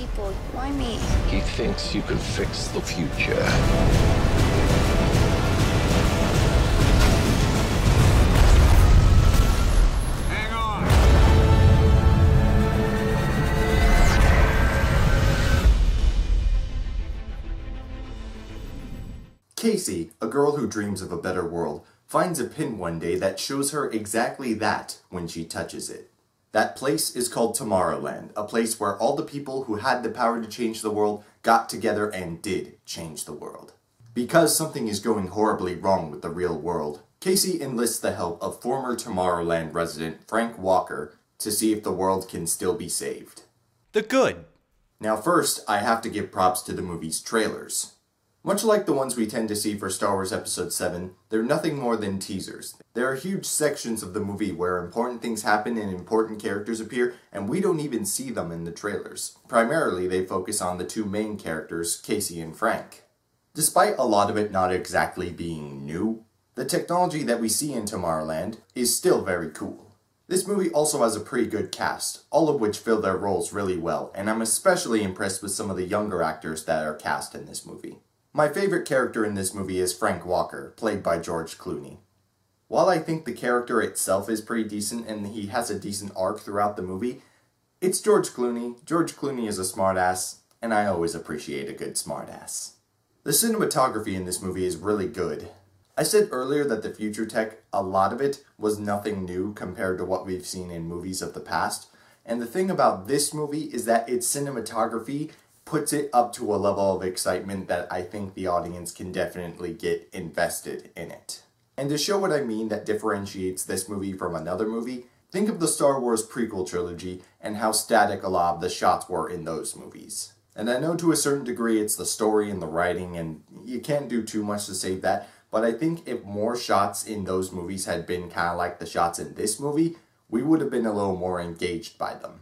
people. Why me? He thinks you can fix the future. Hang on! Casey, a girl who dreams of a better world, finds a pin one day that shows her exactly that when she touches it. That place is called Tomorrowland, a place where all the people who had the power to change the world got together and did change the world. Because something is going horribly wrong with the real world, Casey enlists the help of former Tomorrowland resident Frank Walker to see if the world can still be saved. The good. Now first, I have to give props to the movie's trailers. Much like the ones we tend to see for Star Wars Episode 7, they're nothing more than teasers. There are huge sections of the movie where important things happen and important characters appear, and we don't even see them in the trailers. Primarily, they focus on the two main characters, Casey and Frank. Despite a lot of it not exactly being new, the technology that we see in Tomorrowland is still very cool. This movie also has a pretty good cast, all of which fill their roles really well, and I'm especially impressed with some of the younger actors that are cast in this movie. My favorite character in this movie is Frank Walker, played by George Clooney. While I think the character itself is pretty decent and he has a decent arc throughout the movie, it's George Clooney. George Clooney is a smartass, and I always appreciate a good smartass. The cinematography in this movie is really good. I said earlier that the future tech, a lot of it, was nothing new compared to what we've seen in movies of the past, and the thing about this movie is that its cinematography puts it up to a level of excitement that I think the audience can definitely get invested in it. And to show what I mean that differentiates this movie from another movie, think of the Star Wars prequel trilogy and how static a lot of the shots were in those movies. And I know to a certain degree it's the story and the writing, and you can't do too much to save that, but I think if more shots in those movies had been kind of like the shots in this movie, we would have been a little more engaged by them.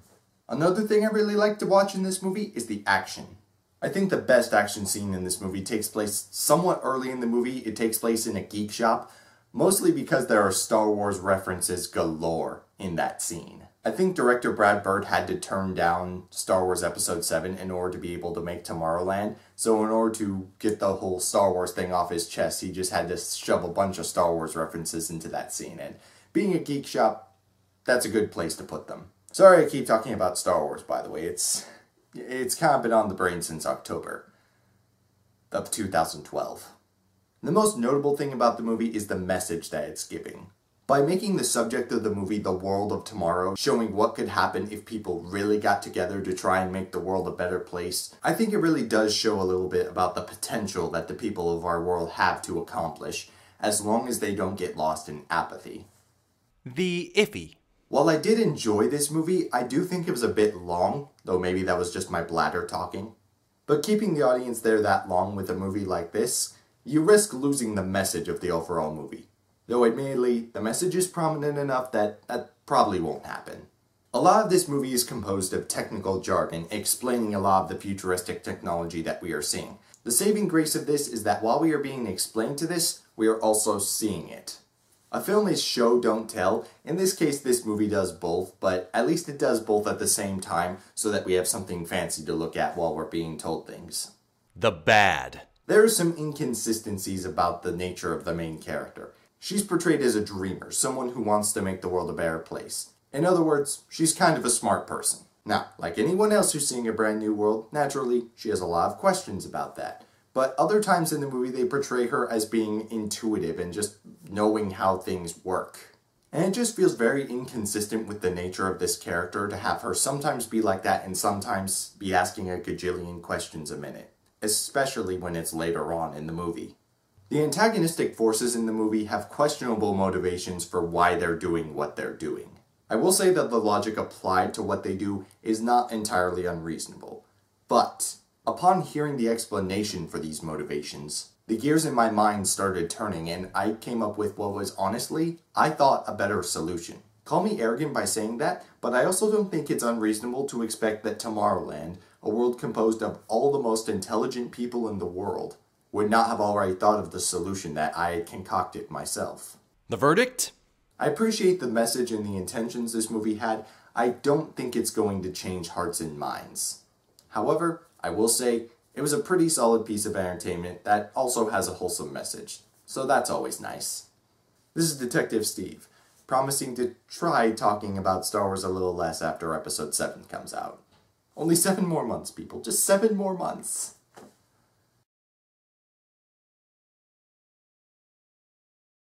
Another thing I really like to watch in this movie is the action. I think the best action scene in this movie takes place somewhat early in the movie. It takes place in a geek shop, mostly because there are Star Wars references galore in that scene. I think director Brad Bird had to turn down Star Wars Episode 7 in order to be able to make Tomorrowland, so in order to get the whole Star Wars thing off his chest, he just had to shove a bunch of Star Wars references into that scene, and being a geek shop, that's a good place to put them. Sorry I keep talking about Star Wars, by the way. It's kind of been on the brain since October of 2012. The most notable thing about the movie is the message that it's giving. By making the subject of the movie the world of tomorrow, showing what could happen if people really got together to try and make the world a better place, I think it really does show a little bit about the potential that the people of our world have to accomplish, as long as they don't get lost in apathy. The iffy. While I did enjoy this movie, I do think it was a bit long, though maybe that was just my bladder talking. But keeping the audience there that long with a movie like this, you risk losing the message of the overall movie. Though admittedly, the message is prominent enough that probably won't happen. A lot of this movie is composed of technical jargon explaining a lot of the futuristic technology that we are seeing. The saving grace of this is that while we are being explained to this, we are also seeing it. A film is show, don't tell. In this case, this movie does both, but at least it does both at the same time so that we have something fancy to look at while we're being told things. The bad. There are some inconsistencies about the nature of the main character. She's portrayed as a dreamer, someone who wants to make the world a better place. In other words, she's kind of a smart person. Now, like anyone else who's seeing a brand new world, naturally, she has a lot of questions about that. But other times in the movie, they portray her as being intuitive and just knowing how things work. And it just feels very inconsistent with the nature of this character to have her sometimes be like that and sometimes be asking a gajillion questions a minute. Especially when it's later on in the movie. The antagonistic forces in the movie have questionable motivations for why they're doing what they're doing. I will say that the logic applied to what they do is not entirely unreasonable. But upon hearing the explanation for these motivations, the gears in my mind started turning and I came up with what was honestly, I thought, a better solution. Call me arrogant by saying that, but I also don't think it's unreasonable to expect that Tomorrowland, a world composed of all the most intelligent people in the world, would not have already thought of the solution that I had concocted myself. The verdict? I appreciate the message and the intentions this movie had. I don't think it's going to change hearts and minds. However, I will say, it was a pretty solid piece of entertainment that also has a wholesome message, so that's always nice. This is Detective Steve, promising to try talking about Star Wars a little less after Episode 7 comes out. Only 7 more months, people. Just 7 more months.